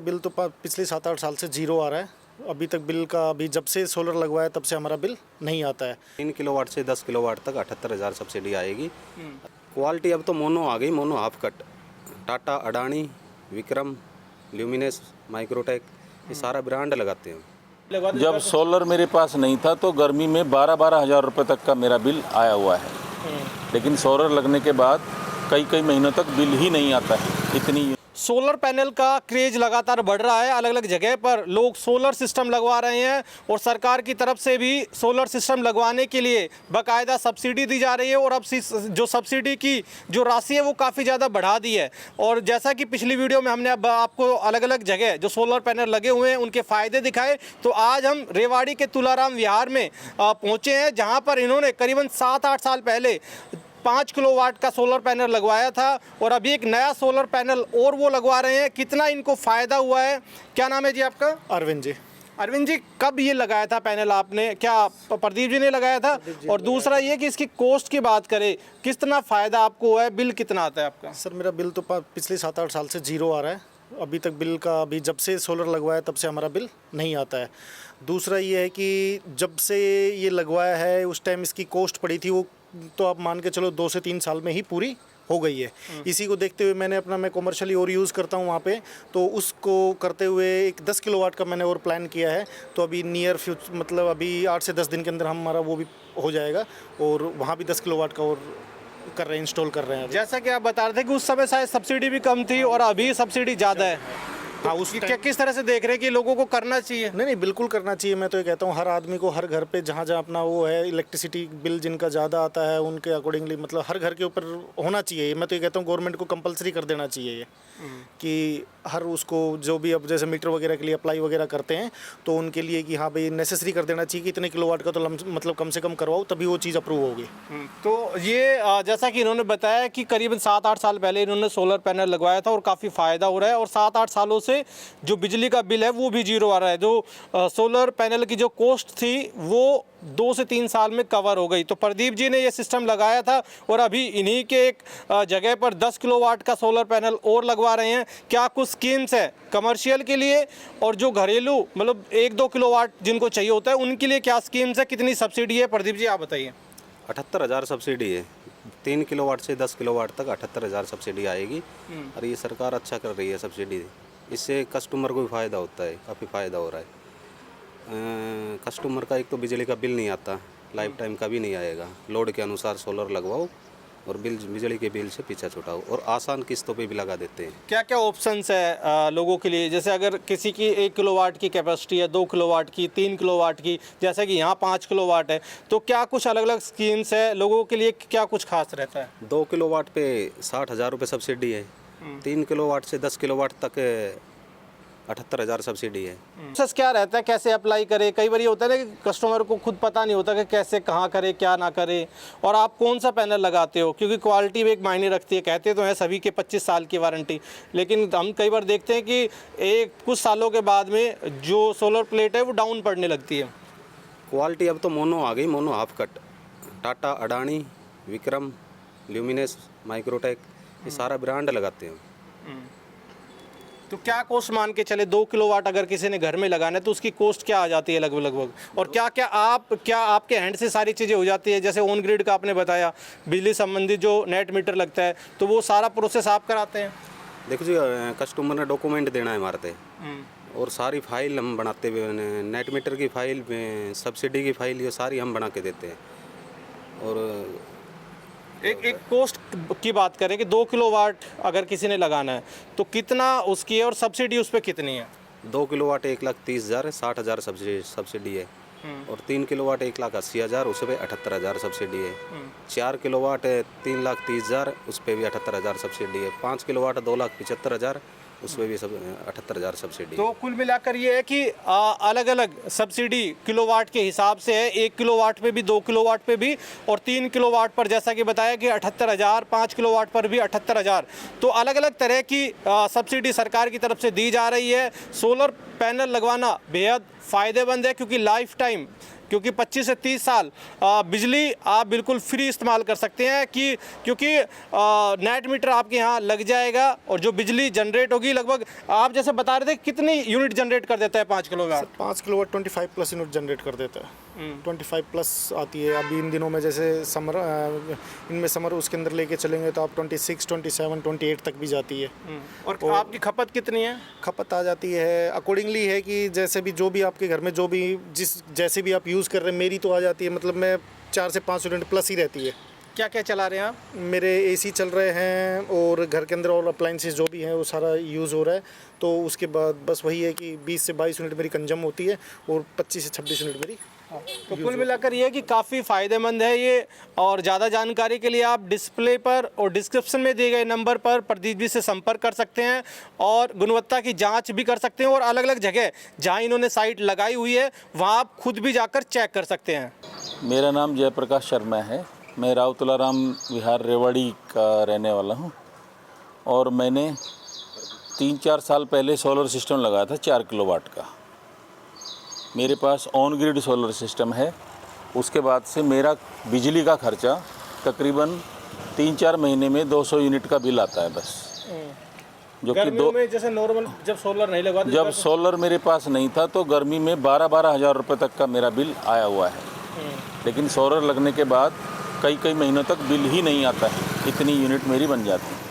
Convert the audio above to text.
Bill तो पिछले 7-8 साल से जीरो आ रहा है। अभी तक बिल का अभी जब से सोलर लगवाया तब से हमारा बिल नहीं आता है। 3 किलोवाट से 10 किलोवाट तक 78,000 सब्सिडी आएगी। क्वालिटी अब तो मोनो आ गई, mono half cut. Tata, Adani, Vikram, luminous, Microtek, ये सारा ब्रांड लगाते हैं। जब सोलर मेरे पास नहीं था तो गर्मी में 12-12 हज़ार रुपये तक का मेरा बिल आया हुआ है, लेकिन सोलर लगने के बाद कई महीनों तक बिल ही नहीं आता है। इतनी सोलर पैनल का क्रेज लगातार बढ़ रहा है। अलग अलग जगह पर लोग सोलर सिस्टम लगवा रहे हैं और सरकार की तरफ से भी सोलर सिस्टम लगवाने के लिए बाकायदा सब्सिडी दी जा रही है और अब जो सब्सिडी की जो राशि है वो काफ़ी ज़्यादा बढ़ा दी है। और जैसा कि पिछली वीडियो में हमने अब आपको अलग अलग जगह जो सोलर पैनल लगे हुए हैं उनके फ़ायदे दिखाए, तो आज हम रेवाड़ी के तुलाराम विहार में पहुँचे हैं, जहाँ पर इन्होंने करीबन 7-8 साल पहले 5 किलोवाट का सोलर पैनल लगवाया था और अभी एक नया सोलर पैनल और वो लगवा रहे हैं। कितना इनको फ़ायदा हुआ है। क्या नाम है जी आपका? अरविंद जी। अरविंद जी, कब ये लगाया था पैनल आपने? क्या प्रदीप जी ने लगाया था? और दूसरा ये कि इसकी कॉस्ट की बात करें, कितना फ़ायदा आपको हुआ है, बिल कितना आता है आपका? सर मेरा बिल तो पिछले 7-8 साल से जीरो आ रहा है। अभी तक बिल का अभी जब से सोलर लगवाया तब से हमारा बिल नहीं आता है। दूसरा ये है कि जब से ये लगवाया है उस टाइम इसकी कॉस्ट पड़ी थी, वो तो आप मान के चलो 2 से 3 साल में ही पूरी हो गई है। इसी को देखते हुए मैं कॉमर्शियली और यूज़ करता हूँ वहाँ पे, तो उसको करते हुए एक 10 किलोवाट का मैंने और प्लान किया है। तो अभी नियर फ्यूचर मतलब अभी 8 से 10 दिन के अंदर हमारा वो भी हो जाएगा और वहाँ भी 10 किलोवाट का और कर रहे हैं, इंस्टॉल कर रहे हैं। जैसा कि आप बता रहे थे कि उस समय शायद सब्सिडी भी कम थी और अभी सब्सिडी ज़्यादा है। हाँ, उस क्या किस तरह से देख रहे हैं कि लोगों को करना चाहिए? नहीं बिल्कुल करना चाहिए। मैं तो ये कहता हूँ हर आदमी को हर घर पे जहाँ अपना वो है इलेक्ट्रिसिटी बिल जिनका ज़्यादा आता है उनके अकॉर्डिंगली मतलब हर घर के ऊपर होना चाहिए। मैं तो ये कहता हूँ गवर्नमेंट को कंपलसरी कर देना चाहिए ये कि हर उसको जो भी अब जैसे मीटर वगैरह के लिए अप्लाई वगैरह करते हैं तो उनके लिए कि हाँ भाई नेसेसरी कर देना चाहिए कि इतने किलोवाट का तो मतलब कम से कम करवाओ तभी वो चीज़ अप्रूव होगी। तो ये जैसा कि इन्होंने बताया कि करीबन 7-8 साल पहले इन्होंने सोलर पैनल लगवाया था और काफ़ी फ़ायदा हो रहा है और 7-8 सालों से जो बिजली का बिल है वो भी जीरो आ रहा है। जो सोलर पैनल की जो कॉस्ट थी वो 2 से 3 साल में कवर हो गई। तो प्रदीप जी ने ये सिस्टम लगाया था और अभी इन्हीं के एक जगह पर 10 किलोवाट का सोलर पैनल और लगवा रहे हैं। क्या कुछ स्कीम्स है कमर्शियल के लिए और जो घरेलू मतलब 1-2 किलोवाट जिनको चाहिए होता है उनके लिए क्या स्कीम्स है, कितनी सब्सिडी है? प्रदीप जी आप बताइए। 78,000 सब्सिडी है। 3 किलोवाट से 10 किलोवाट तक 78,000 सब्सिडी आएगी और ये सरकार अच्छा कर रही है सब्सिडी। इससे कस्टमर को भी फ़ायदा होता है, काफ़ी फ़ायदा हो रहा है। कस्टमर का एक तो बिजली का बिल नहीं आता, लाइफ टाइम का भी नहीं आएगा। लोड के अनुसार सोलर लगवाओ और बिजली के बिल से पीछा छुटाओ और आसान किस्तों पे भी लगा देते हैं। क्या क्या ऑप्शंस है लोगों के लिए? जैसे अगर किसी की 1 किलोवाट की कैपेसिटी है, 2 किलोवाट की, 3 किलोवाट की, जैसे कि यहाँ 5 किलोवाट है, तो क्या कुछ अलग अलग स्कीम्स है लोगों के लिए? क्या कुछ खास रहता है? 2 किलोवाट पे 60,000 रुपये सब्सिडी है। 3 किलोवाट से 10 किलोवाट तक 78,000 सब्सिडी है। प्रोसेस क्या रहता है, कैसे अप्लाई करें? कई बार ये होता है ना कि कस्टमर को खुद पता नहीं होता कि कैसे कहाँ करे क्या ना करे। और आप कौन सा पैनल लगाते हो? क्योंकि क्वालिटी भी एक मायने रखती है। कहते तो हैं सभी के 25 साल की वारंटी, लेकिन हम कई बार देखते हैं कि कुछ सालों के बाद में जो सोलर प्लेट है वो डाउन पड़ने लगती है। क्वालिटी अब तो मोनो आ गई, mono half cut. Tata, Adani, Vikram, luminous, Microtek, ये सारा ब्रांड लगाते हैं। तो क्या कॉस्ट मान के चले 2 किलोवाट अगर किसी ने घर में लगाना है तो उसकी कॉस्ट क्या आ जाती है लगभग? और क्या आपके हैंड से सारी चीज़ें हो जाती है? जैसे ऑन ग्रिड का आपने बताया, बिजली संबंधित जो नेट मीटर लगता है तो वो सारा प्रोसेस आप कराते हैं? देखो जी, कस्टमर ने डॉक्यूमेंट देना है हमारे से और सारी फाइल हम बनाते हुए, नेट मीटर की फाइल, सब्सिडी की फाइल, ये सारी हम बना के देते हैं। और एक कॉस्ट की बात करें कि 2 किलोवाट अगर किसी ने लगाना है तो कितना उसकी है और सब्सिडी उस पर कितनी है? 2 किलोवाट 1,30,000 60,000 सब्सिडी है और 3 किलोवाट 1,80,000 उस पर 78,000 सब्सिडी है। 4 किलोवाट 3,30,000 उस पर भी 78,000 सब्सिडी है। 5 किलोवाट 2,75,000 उसमें भी 78,000 सब्सिडी। तो कुल मिलाकर ये है कि अलग अलग सब्सिडी किलोवाट के हिसाब से है। 1 किलोवाट पे भी, 2 किलोवाट पे भी और 3 किलोवाट पर जैसा कि बताया कि 78,000, 5 किलोवाट पर भी 78,000। तो अलग अलग तरह की सब्सिडी सरकार की तरफ से दी जा रही है। सोलर पैनल लगवाना बेहद फ़ायदेमंद है क्योंकि लाइफ टाइम, क्योंकि 25 से 30 साल बिजली आप बिल्कुल फ्री इस्तेमाल कर सकते हैं क्योंकि नेट मीटर आपके यहाँ लग जाएगा और जो बिजली जनरेट होगी लगभग आप जैसे बता रहे थे कितनी यूनिट जनरेट कर देता है 5 kilowatt? 5 kilowatt 25 plus unit generate कर देता है। 25 प्लस आती है। अभी इन दिनों में जैसे समर, इनमें समर उसके अंदर लेके चलेंगे तो आप 26, 27, 28 तक भी जाती है। और आपकी खपत कितनी है? खपत आ जाती है अकॉर्डिंगली है कि जैसे भी जो भी आपके घर में जो भी जैसे भी आप यूज़ कर रहे हैं, मेरी तो आ जाती है, मतलब मैं 4 से 5 यूनिट प्लस ही रहती है। क्या क्या चला रहे हैं आप? मेरे एसी चल रहे हैं और घर के अंदर और अप्लाइंसेस जो भी हैं वो सारा यूज़ हो रहा है। तो उसके बाद बस वही है कि 20 से 22 यूनिट मेरी कंजम होती है और 25 से 26 यूनिट मेरी। तो कुल मिलाकर ये है कि काफ़ी फ़ायदेमंद है ये। और ज़्यादा जानकारी के लिए आप डिस्प्ले पर और डिस्क्रिप्शन में दिए गए नंबर पर प्रदीप जी से संपर्क कर सकते हैं और गुणवत्ता की जांच भी कर सकते हैं। और अलग अलग जगह जहां इन्होंने साइट लगाई हुई है वहां आप खुद भी जाकर चेक कर सकते हैं। मेरा नाम जयप्रकाश शर्मा है। मैं राउतुलाराम विहार रेवाड़ी का रहने वाला हूँ और मैंने 3-4 साल पहले सोलर सिस्टम लगाया था 4 किलोवाट का। मेरे pass on grid solar system है। उसके बाद से मेरा बिजली का खर्चा तकरीबन 3-4 महीने में 200 यूनिट का बिल आता है बस। जो कि में जैसे नॉर्मल जब सोलर नहीं लगा, जब सोलर मेरे पास नहीं था तो गर्मी में 12-12 हज़ार रुपये तक का मेरा बिल आया हुआ है। लेकिन सोलर लगने के बाद कई महीनों तक बिल ही नहीं आता है, इतनी यूनिट मेरी बन जाती है।